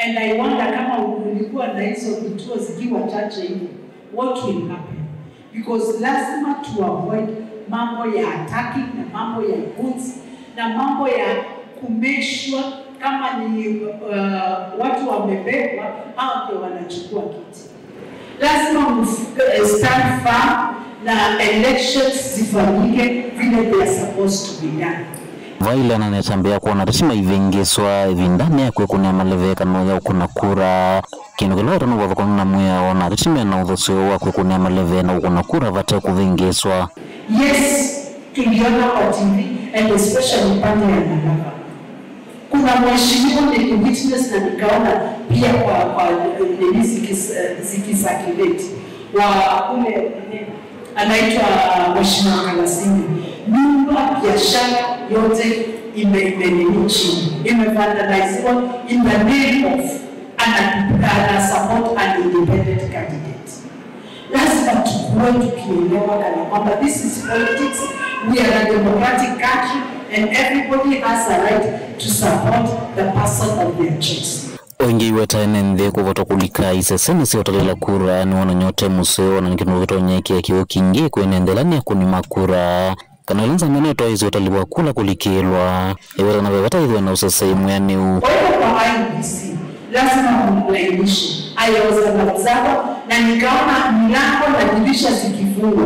And I wonder kama ulikuwa na hizo vituo zikiwa chache hivi, what will happen? Because lazima to avoid mambo ya attacking na mambo ya goods na mambo ya kumeshwa kama ni watu wamebebwa au ndio wanachukua kiti. Lazima stand firm na elections zifanyike vile they are supposed to be done. Vaila ananetambia kuona rishima ivengeswa vindane ya kuekunia maleveka ya ukuna kura kino kilora nuwa vakona muya ona rishima na udhosio wa kuekunia maleve na ukuna kura vate kuvengeswa. Yes, tuliona kwa TV and especially pande ya Nalava. Kuna mheshimiwa ni witness na nikaona pia kwa zikisakileti wa kule anaitwa Mheshimiwa Kalasinga. Nyumba biashara yote imeibeni chini, imevandaliziwa in the name of an support an independent candidate. Lazima tukue tukielewa kana kwamba this is politics, we are a democratic country and everybody has a right to support the person of their choice. Wengi weta nende kuvoto kulika isa sene si otalela kura ni wana nyote museo na nikinu vito nyeki ya kiyo kingi kuenendelani ya kunimakura. Kanalinza meneto hizi otaliwa kula kulikilwa. Iweta na vevata hizi wana usasaimu ya niu. Kwa hiyo kwa IBC, lazima kumulainisha. Ayoza na wazaba na nikaona milango na dirisha zikifungwa.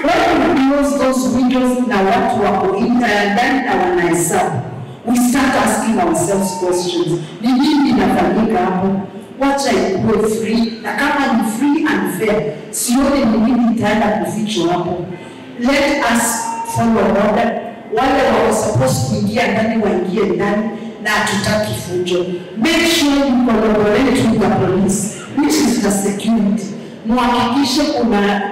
When we close those windows na watu wako ndani na wanahesabu, we start asking ourselves questions. Ni nini inafanyika hapo? Wacha ikuwe free. Na kama ni free and fair, sione ni nini itaenda kufichwa hapo. Let us follow order. Wale wako supposed kuingia ndani waingie ndani na tutaki fujo. Make sure you collaborate with the police, which is the security. Muhakikishe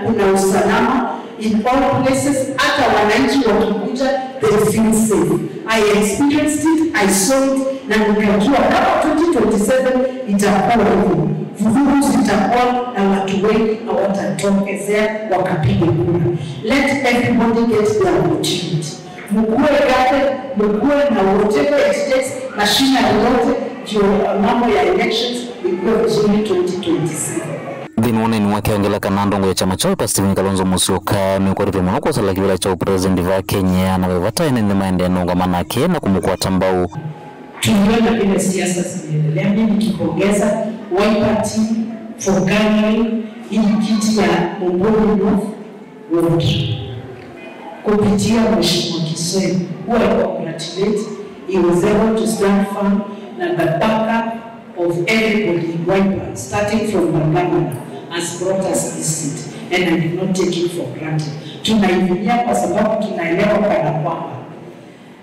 kuna usalama in all places. Hata wananchi wakikuja, they feel safe. I experienced it, I saw it, na nikajua kama 2027 itakuwa hivyo. Vurugu zitakuwa na watu wengi na watatokezea wakapiga kura. Let everybody get their opportunity. Mkue gate, mkue na whatever it takes, mashina yote, ndio mambo ya elections ikuwe vizuri 2027. Dhinwane ni wake angela kanandongo ya chama chao Stephen Kalonzo Musyoka miukwari pia mwanoko sala kivila chao president va Kenya na wevata enende maendeleo manake na kumukua tambau. Tuliona vile siasa zinaendelea. Mimi nikipongeza Wiper team for gathering hii kiti ya Mumbuni North Ward kupitia Mheshimiwa Kisoi, who I congratulate. He was able to stand firm and the backup of everybody in Wiper, starting from the governor, has brought us this seat, and I did not take it for granted. Tunaivunia kwa sababu tunaelewa kana kwamba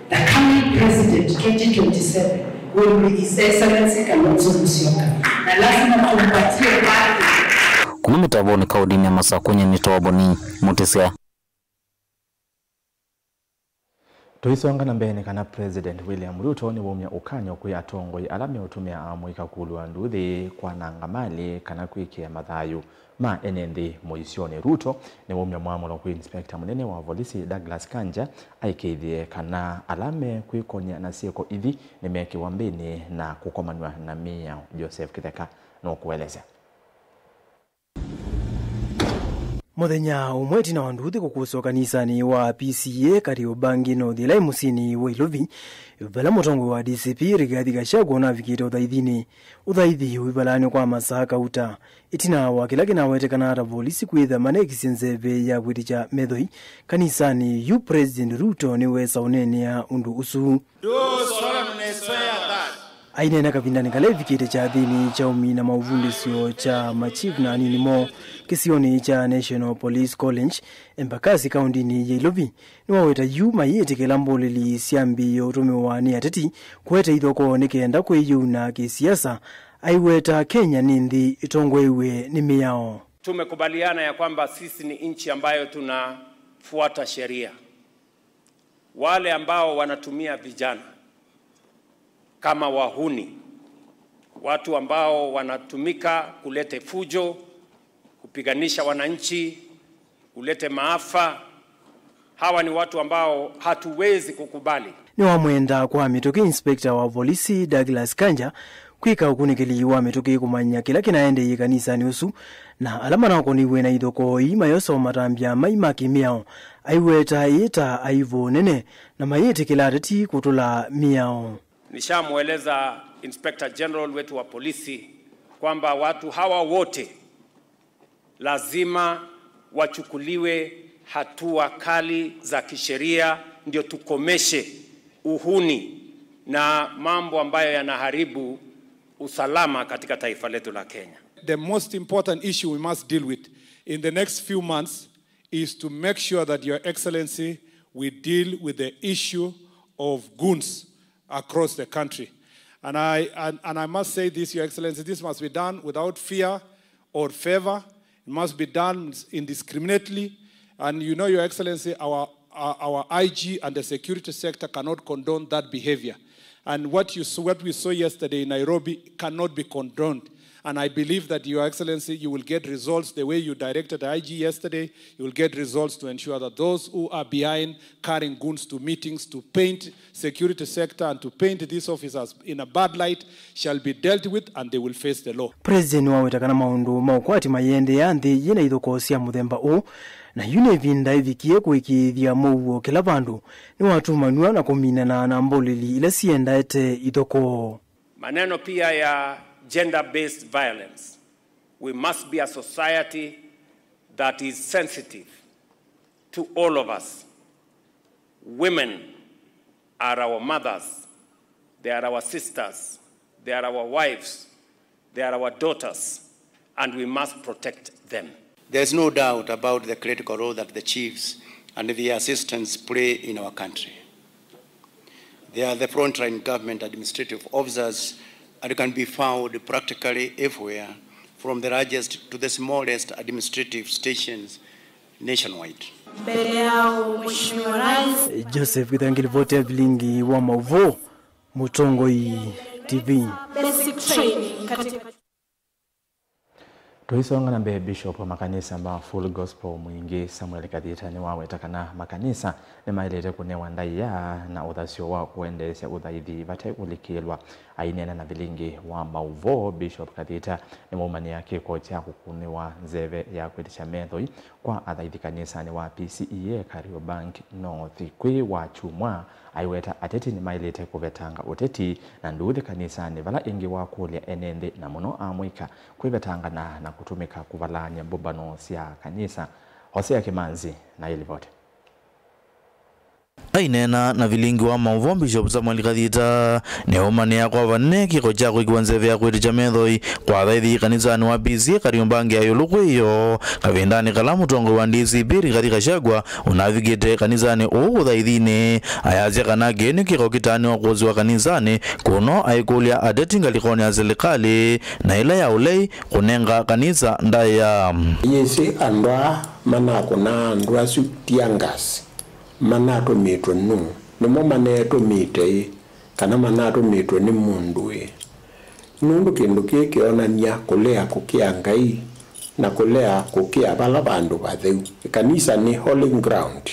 the coming president 2027 will be His Excellency Kalonzo Musyoka. Na lazima tumpatie haki. Kuna mitaboni kaudini ya masa kwenye nitawaboni mutisia. Tuisonga na mbele kana President William Ruto ni wumya ukanyo kuya atongo alame utumia amuika kulwa nduthi kwa nangamali kana kuikia mathayu ma enende Moisioni. Ruto ni wumya mwamulo ku inspector munene wa polisi Douglas Kanja aikithie kana alame kuikonya na sieko ithi ni meke wambeni na kukomanwa na Mia Joseph Kitheka no kueleza. Muthenya umweti na wanduthi kukuswa kanisani wa PCA Kariobangi North Lai musini wa Ilovi vala mutongo wa DCP Rigathi Gachagua na vikita uthaithi wibalani kwa masaa kauta itina wa kila kinawetekana ata polisi kwitha manekisi nzeve ya bwiticha methoi kanisani yu President Ruto ni wesa unene ya undu usu aine na kavindani kale vikita cha dhini cha umina mauvundisio cha machief na ninimo kisioni cha National Police College Embakasi County ni Ilovi ni waweta yu mayetekela mboleli siambi yotumiwa ni ateti kuweta ithoko nikenda kweyuna kisiasa aiweta Kenya nindi itongwewe ni miao. Tumekubaliana ya kwamba sisi ni nchi ambayo tunafuata sheria. Wale ambao wanatumia vijana kama wahuni, watu ambao wanatumika kulete fujo, kupiganisha wananchi, kulete maafa, hawa ni watu ambao hatuwezi kukubali. Ni wamwenda kwa mitoki inspector wa polisi Douglas Kanja kwika ukunikili wa mituki kumanya kila kinaende kanisani usu na alama nako niwe na ithoko ima yoso matambia maima kimiao aiweta ita aivo nene na mayete kila reti kutula miao. Nishamueleza Inspector General wetu wa polisi kwamba watu hawa wote lazima wachukuliwe hatua kali za kisheria ndio tukomeshe uhuni na mambo ambayo yanaharibu usalama katika taifa letu la Kenya. The most important issue we must deal with in the next few months is to make sure that Your Excellency we deal with the issue of goons across the country. And I must say this, Your Excellency, this must be done without fear or favor. It must be done indiscriminately. And you know, Your Excellency, our IG and the security sector cannot condone that behavior. And what we saw yesterday in Nairobi cannot be condoned. And I believe that, Your Excellency, you will get results the way you directed the IG yesterday. You will get results to ensure that those who are behind carrying goons to meetings, to paint security sector and to paint these officers in a bad light shall be dealt with and they will face the law. President wawetakana maundu maukwati mayende ya nthi yina ithoko cia muthemba o na yune vinda ivikie kuikithia mouo kila vandu ni watu manua na kuminana na mbolili ile siendaete ithoko. Maneno pia ya gender-based violence. We must be a society that is sensitive to all of us. Women are our mothers, they are our sisters, they are our wives, they are our daughters, and we must protect them. There's no doubt about the critical role that the chiefs and the assistants play in our country. They are the frontline government administrative officers and can be found practically everywhere, from the largest to the smallest administrative stations nationwide. Joseph Githangiri vote Bilingi wa Mauvo, Mutongoi TV. Basic training katika Tuisonga na mbe Bishop wa makanisa amba Full Gospel mwingi Samuel Kadhita ni wawetakana makanisa ni mailete kunewa ndaiya na uthasio wa kuendesya uthaithi vate ulikilwa ainena na Bilingi wa Mauvo. Bishop Kadhita ni muumani yake kocha kukuniwa nzeve ya kwetisha methoi kwa athaithi kanisa ni wa PCEA Kariobangi North kwi wa chumwa aiweta ateti ni mailete kuvetanga uteti na nduthi kanisa ni vala ingi wa kulia enende na muno amwika kuvetanga na kutumika kuvalanya mbobano sia kanisa. Hosea Kimanzi na ilivote. Ainena na Bilingi wa Mauvo Bishop Samuel Kadhita ne omane kwa vanne kiko cha kuiwanzeve ya kweti chamethoi kwa thaithi kanisa ni wa PCEA Kariobangi ayolukwiyo kavendani kala mutongo wa DCP Rigathi Gachagua unavigite kanisa ni uthaithine ayaze kana geni kiko kitani wa kozi wa kanisa ni kuno aikulia adetinga likoni ya serikali na ila ya ulei kunenga kanisa ndaya yesi andwa mana kuna andwa sutiangas manato mitwe nu nimo maneto mite kana manato mitwe ni mundu nundu kindu kiki onania kulea kukia Ngai na kulea kukia bala bandu batheu. Kanisa ni holy ground.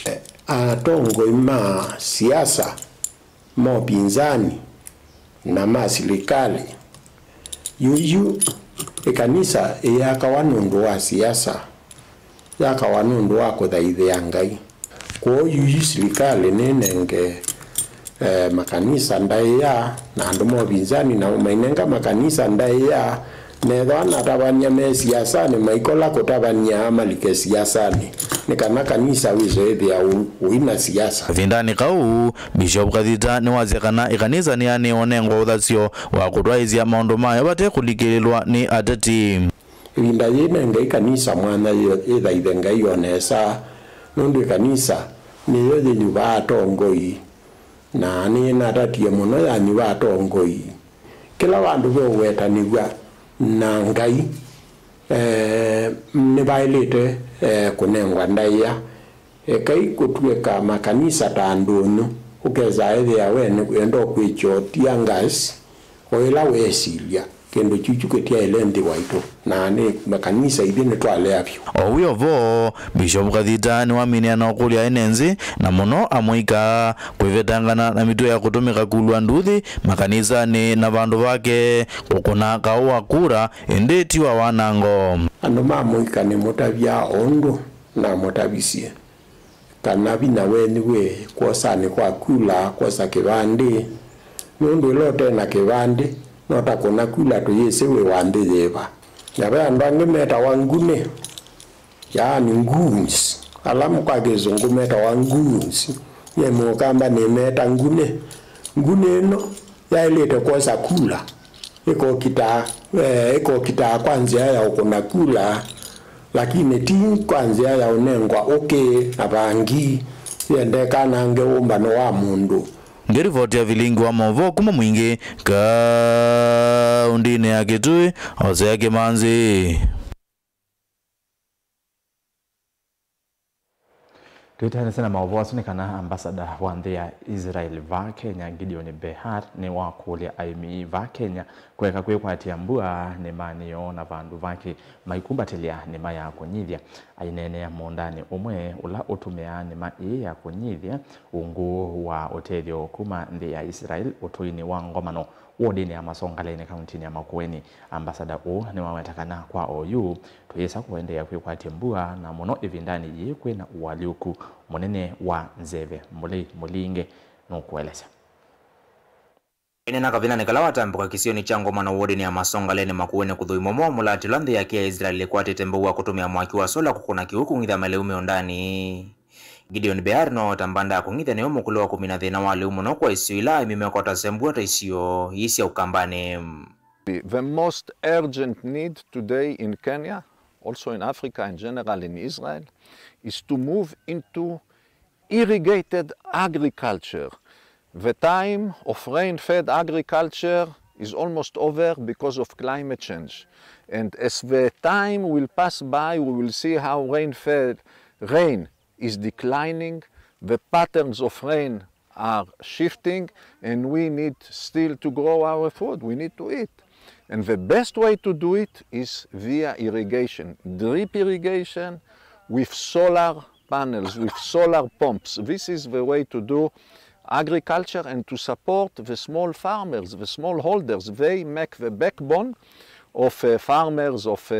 Atongo ima siasa mo pinzani na serikali yuyu kanisa yakawanundu wa siasa yakawanundu wa kuthaithia Ngai. Kwa yuyu serikali nenenge makanisa ndaiya na andu mo pinzani na mainenga makanisa ndaiya nedwana tabanya me siasa ni maikola kutabanya amalike siasa ni kana kanisa wizo ya uina siasa vindani kau Bishop Kadhita ni wazekana ikanisa ni ane onengo uthasio wa kutwaizia maundu mayo bate kulikilwa ni ateti vinda yene ngai kanisa mwana ida idenga yonesa nundu kanisa ni yoje nyuba tongoi na ni na tatie muno ya nyuba tongoi kila bandu bo wetanigwa na Ngai ne bailete kunengwa ndaiya kai kutweka makanisa tandunu ukeza ethia wene endo kwicho tiangas oila wesilia kendo chuchuketia elendi waito na ne makanisa idine twale apyo owi ovo Bishop Gathita ni waminia na okulia enenzi na muno amuika kwivetangana na mitu ya kutumika kulwa nduthi makanisa ni na vandu vake kukuna kaua kura endeti wa wanango ando mamuika ni mutavya ondo na mutavisie kana vina weni we kwosani kwa kula kwosa kivandi nundu ilote na kivandi nota kuna kula to yese we wande yeva yabe andange meta wangune yani nguns alamu kwa gezungu meta wanguns ye mukamba ne meta ngune no ya ilete kwosa kula iko kita kwanza ya ukona kula lakini ti kwanza ya unengwa okay abangi yende kana nge umbano wa mundu ngeri voti ya vilingi wa movo kuma mwingi ka undine ya Kitui ose ya Kimanzi. Tuitane sana maovu wasonikana ambasada wa nthi ya Israel va Kenya Gideon Behar ni wakulia aimi va Kenya kweka kwikwatia mbua ni manio na vandu vaki maikumbatilia ni maya kunyithia ainene ya mondani umwe ula utumia ni mai ya kunyithia ungu wa utethio kuma nthi ya Israel utuini wa ngomano wodini ya Masongaleni kauntini ya Makueni. Ambasada u ni wawetakana kwa OU tuyesa kuendea kwikwatia mbua na muno ivindani yikwe na uwaliuku munene wa Nzeve Mulinge nukueleza inena kavina nikala watambuka kisioni cha ngomano wodini ya Masongaleni Makueni kuthuimomo mulati landhi yake ya Israeli kwatete mbua kutumia mwaki wa sola kukuna kihuku ngitha maleume ondani. Gideon Behar no tambanda kungitha ni omukulu wa 10 na wale umuno kwa isio ila imimekota sembua ta isio isi ya ukambane. The most urgent need today in Kenya, also in Africa in general in Israel, is to move into irrigated agriculture. The time of rain-fed agriculture is almost over because of climate change. And as the time will pass by, we will see how rain is declining, the patterns of rain are shifting, and we need still to grow our food, we need to eat. And the best way to do it is via irrigation, drip irrigation with solar panels, with solar pumps. This is the way to do agriculture and to support the small farmers, the small holders. They make the backbone of farmers, of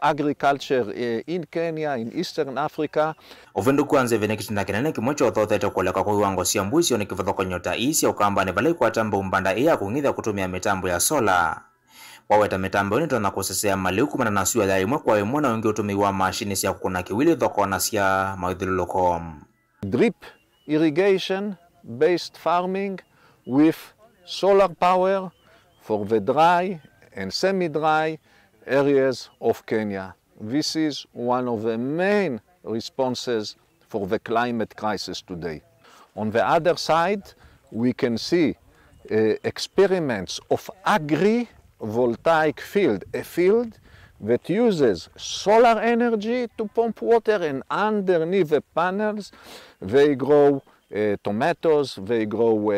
agriculture in Kenya, in Eastern Africa. Ovendu kwanze vene kitinda kinene kimocho othothete kuoleka kwa iwango cia mbuisi oni kivatho nyota isi ya ukambane balai kwa tamba umbanda iya kungithia kutumia mitambo ya sola. Waweta mitambo ni tona kusesea maliu kumana na suya ya imwe kwa imwe na wengi utumiwa mashini cia kukuna kiwili thoko na cia maithiluloko. Drip irrigation based farming with solar power for the dry and semi-dry areas of Kenya. This is one of the main responses for the climate crisis today. On the other side, we can see experiments of agrivoltaic field, a field that uses solar energy to pump water, and underneath the panels they grow tomatoes, they grow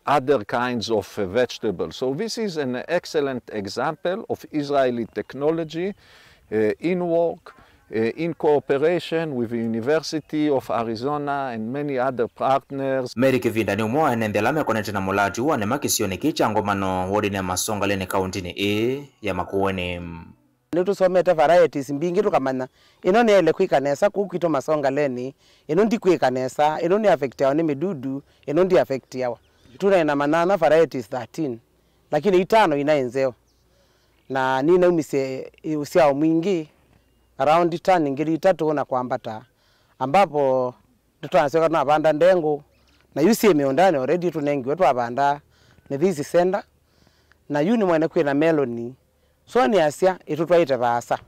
other kinds of vegetables. So this is an excellent example of Israeli technology in work, in cooperation with the University of Arizona and many other partners. Meri kivinda ni umoa enendelame konete na mulati uwa ne makisioni kicha ngomano wodine Masongaleni kauntini ya Makueni. Letu somete varieties mbingi tukamanya ino ni ele kwikanesa kukwito Masongaleni ino ndi kwikanesa ino ni affect yawo ni midudu ino ndi affect yawo tuna ina manana varieties 13 lakini 5 inaenzeo na nina umise usiao mwingi around 10 ngiri 3 na kwambata ambapo tutanaseka na banda ndengo na yusi emeondane already tunengi wetu abanda ne this sender na yuni mwene kwina meloni so ni asia itutwaite basa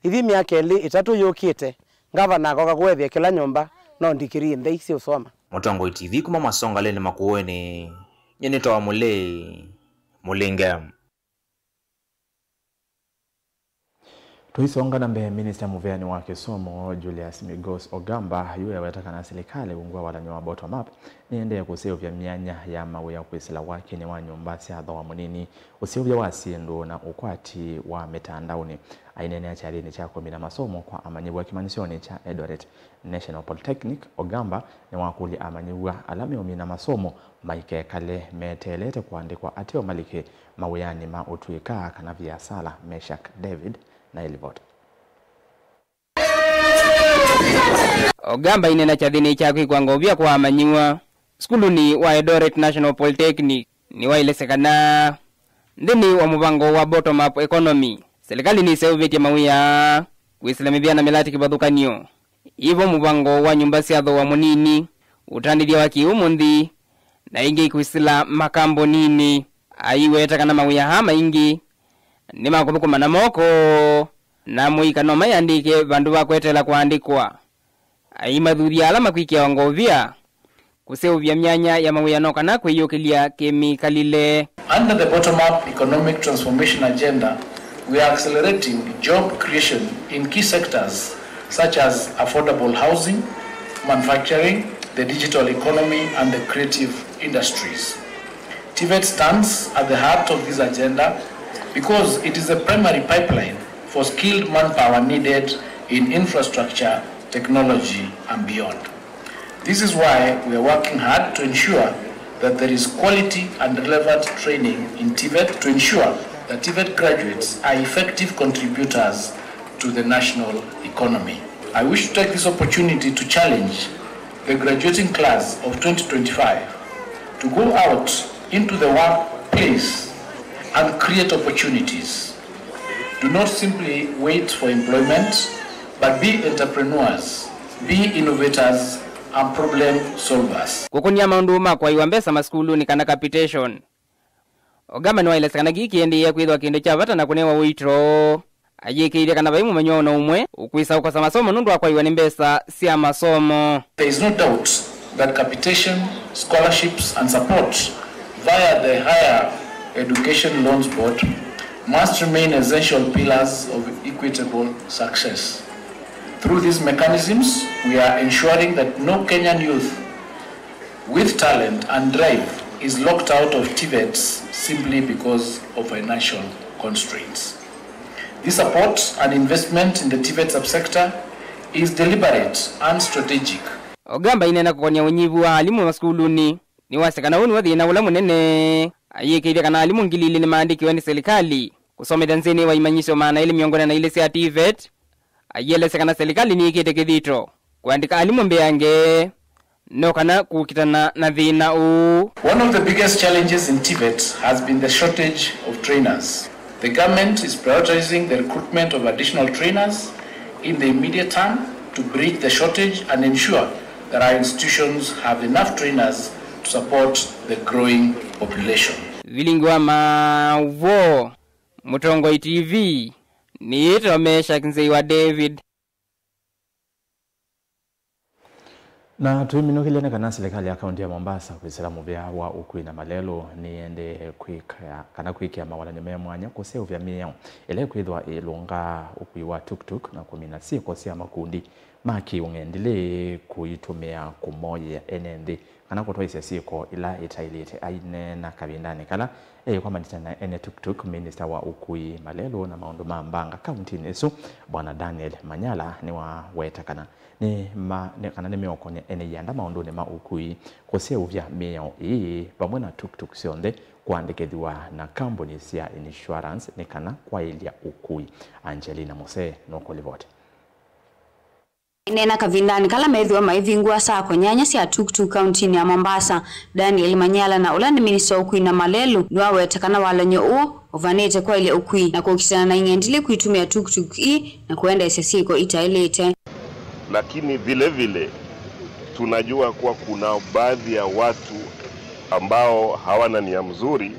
ithi miaka eli itatu yukite ngava nako kakwethia kila nyumba no ndikiri nthi isi usoma Mutongo TV kuma Masongaleni Makueni nyenito wa Mulinge. Tuisonga na mbele Minister Muveani wa Kisomo Julius Migos Ogamba yuya wetaka na serikali ungwa walanyo bottom up niende kusevya myanya ya mawe ya kwisila wake ni wa nyumba cia wa munini usevya wasindu na ukwati wa mitandaoni ainene achalini cha komina masomo kwa amanyiwa kimanisoni cha Eldoret National Polytechnic. Ogamba ni wakuli amanyiwa alame omina masomo maike kale metelete kuandikwa atio malike maweyani ma utuika kana vya sala Meshak David na Elivot. Ogamba inena chathini chakwi kwa ngovya kwa amanyiwa skuluni wa Eldoret National Polytechnic ni wailesekana ndini wa mubango wa bottom up economy. Serikali ni seuvete mawia kwislamithia na milati kibadhukanio ivo mubango wa nyumba cia wa munini utandiria wa kiumundi na ingi kwisila makambo nini aiweta kana mawia hama ingi ni makubukuma na moko na muikano mayandike bandu bakwetela kuandikwa aimathuria alama kwikia wangovia kuseuvya myanya ya mawiyano kana kwiyukilia kemikalile. Under the bottom-up economic transformation agenda, we are accelerating job creation in key sectors such as affordable housing, manufacturing, the digital economy and the creative industries. TVET stands at the heart of this agenda because it is a primary pipeline for skilled manpower needed in infrastructure, technology and beyond. This is why we are working hard to ensure that there is quality and relevant training in TVET to ensure that TVET graduates are effective contributors to the national economy. I wish to take this opportunity to challenge the graduating class of 2025 to go out into the workplace and create opportunities. Do not simply wait for employment, but be entrepreneurs, be innovators, and problem solvers. Kukunia maundu makwa iwambesa maskulu ni kana capitation. Ogamba ni wailesekana giki ya kwithwa kindu cha vata na kunewa uitro. Ajike kana baimu manyo na umwe ukwisa ukosa masomo nundu akwa iwa nimbesa sia masomo. There is no doubt that capitation, scholarships and support via the Higher Education Loans Board must remain essential pillars of equitable success. Through these mechanisms, we are ensuring that no Kenyan youth with talent and drive is locked out of TVETs simply because of financial constraints. This support and investment in the TVET subsector is deliberate and strategic. Ogamba inena kukonia unyivu wa alimu wa skuluni ni wasekana uni wadhi na ula munene ayeke kana alimu ngilili ni maandiki wani serikali kusome danzini wa imanyisho maana ili miongona na ile sia TVET ayelesekana serikali ni ikite kithito kuandika alimu mbeange no kana kukitana na dhina u. One of the biggest challenges in TVET has been the shortage of trainers. The government is prioritizing the recruitment of additional trainers in the immediate term to bridge the shortage and ensure that our institutions have enough trainers to support the growing population. Vilingwa mavo Mutongo TV ni ito Meshak wa David. Na tuiminukile kana serikali ya kaunti ya Mombasa kwisela muvya wa ukui na malelo niende kana kwikia mawalanyemea mwanya kusevya miao ile kwithwa ilunga ukui wa tuktuk na kumina si kosia makundi maki ungendile kuitumia kumoja enende kana kutoisa siko ila itailite aine na kabindani kala kwa manitana ene tuktuk minister wa ukui malelo na maundu mambanga kaunti nesu bwana Daniel Manyala ni wa weta kana ni kana ni meokonya ene yanda maundu ne ma ukui kusevya miao pamwe na tuktuk sionde kuandikithwa na company cia insurance ni kana kwa ilia ukui. Angelina Mose no Kolivot. Nena kavindani kala methwa maithingwa saa konyanya cia tuktuk county ya Mombasa. Daniel Manyala na ulani minister ukui na malelu nwa wetakana walanyo uo ovanete kwa ile ukui na kukisana na ingendile kuitumia tuktuk na kuenda isesiko itailete. Lakini vile vile tunajua kuwa kuna baadhi ya watu ambao hawana nia mzuri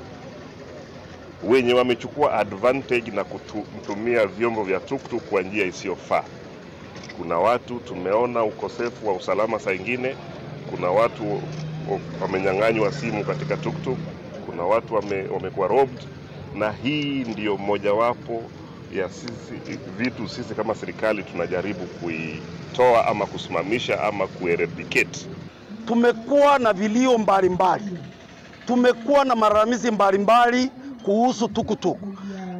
wenye wamechukua advantage na kutumia vyombo vya tuktuk kwa njia isiyofaa. Kuna watu tumeona ukosefu wa usalama saa ingine, kuna watu wamenyang'anywa simu katika tuktuk, kuna watu wamekuwa robbed, na hii ndio mojawapo ya sisi kama serikali tunajaribu kuitoa ama kusimamisha ama kueradicate. Tumekuwa na vilio mbalimbali, tumekuwa na malalamizi mbalimbali kuhusu tukutuku,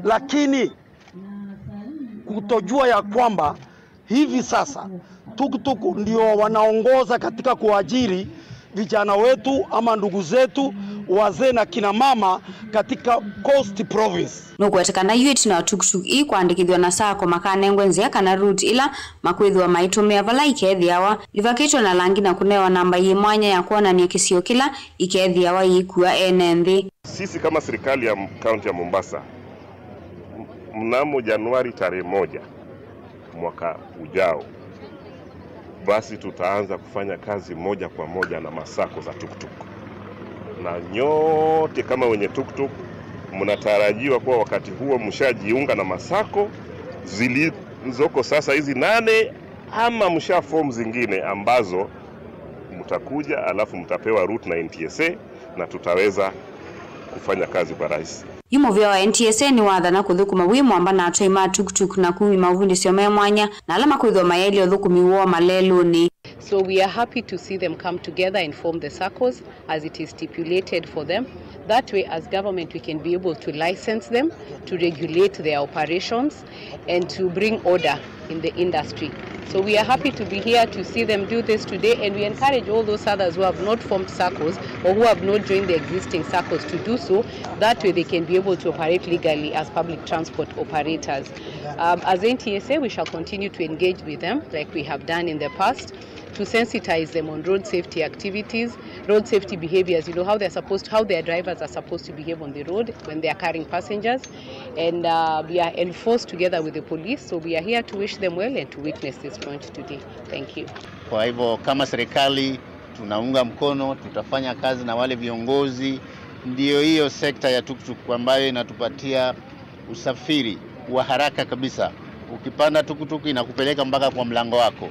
lakini kutojua ya kwamba hivi sasa tukutuku ndio wanaongoza katika kuajiri vijana wetu ama ndugu zetu wazee na kina mama katika Coast Province. Nukwetekana yueti na tukutuku ii kuandikithwa na sako makanengwe nzia kana route ila makwithwa maitumia vala ikethiawa livakitwa na langi na kunewa namba yi mwanya ya kuonania kisio kila ikethiawa yikuwa ene nthi. Sisi kama serikali ya kaunti ya Mombasa mnamo Januari tarehe 1 mwaka ujao basi tutaanza kufanya kazi moja kwa moja na masako za tuktuk. Na nyote kama wenye tuktuk mnatarajiwa kwa wakati huo mshajiunga na masako zilizoko sasa hizi 8 ama msha form zingine ambazo mtakuja alafu mtapewa route na NTSA na tutaweza kufanya kazi kwa rahisi. Yumo vya NTSA ni wathana kuthukuma wimo amba na atwaima tuktuk na kumi mavundi sio mwanya na alama kwithwa maeli othukumi wo maleluni. So we are happy to see them come together and form the SACCOs as it is stipulated for them. That way, as government, we can be able to license them, to regulate their operations, and to bring order in the industry. So we are happy to be here to see them do this today, and we encourage all those others who have not formed SACCOs or who have not joined the existing SACCOs to do so. That way they can be able to operate legally as public transport operators. As NTSA, we shall continue to engage with them like we have done in the past, to sensitize them on road safety activities, road safety behaviors, how their drivers are supposed to behave on the road when they are carrying passengers. And we are enforced together with the police, so we are here to wish them well and to witness this launch today. Thank you. Kwa hivyo kama serikali tunaunga mkono, tutafanya kazi na wale viongozi, ndio hiyo sekta ya tuktuk ambayo inatupatia usafiri wa haraka kabisa. Ukipanda tukutuku inakupeleka mpaka kwa mlango wako.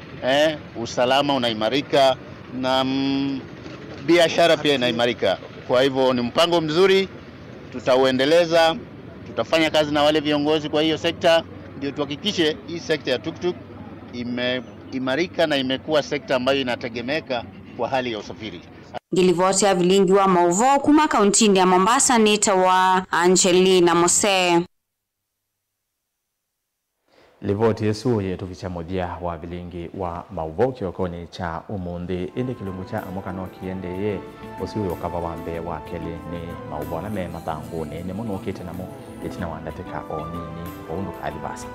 Usalama unaimarika na biashara pia inaimarika. Kwa hivyo ni mpango mzuri, tutauendeleza, tutafanya kazi na wale viongozi kwa hiyo sekta, ndio tuhakikishe hii sekta ya tuktuk imeimarika na imekuwa sekta ambayo inategemeka kwa hali ya usafiri. Ngilivotia vilingi wa mauvo kuma kauntini ya Mombasa nita wa Angelina Mose. Livoti yesu yetu vichamuthia wa vilingi wa mauvo kiokoni cha umundi indi kilungu cha amukano kiende ye usiwe wakava wambe wa keli ni mauvo na me matanguni ni munu ukite na mu itina wandateka onini oundu kalibasa.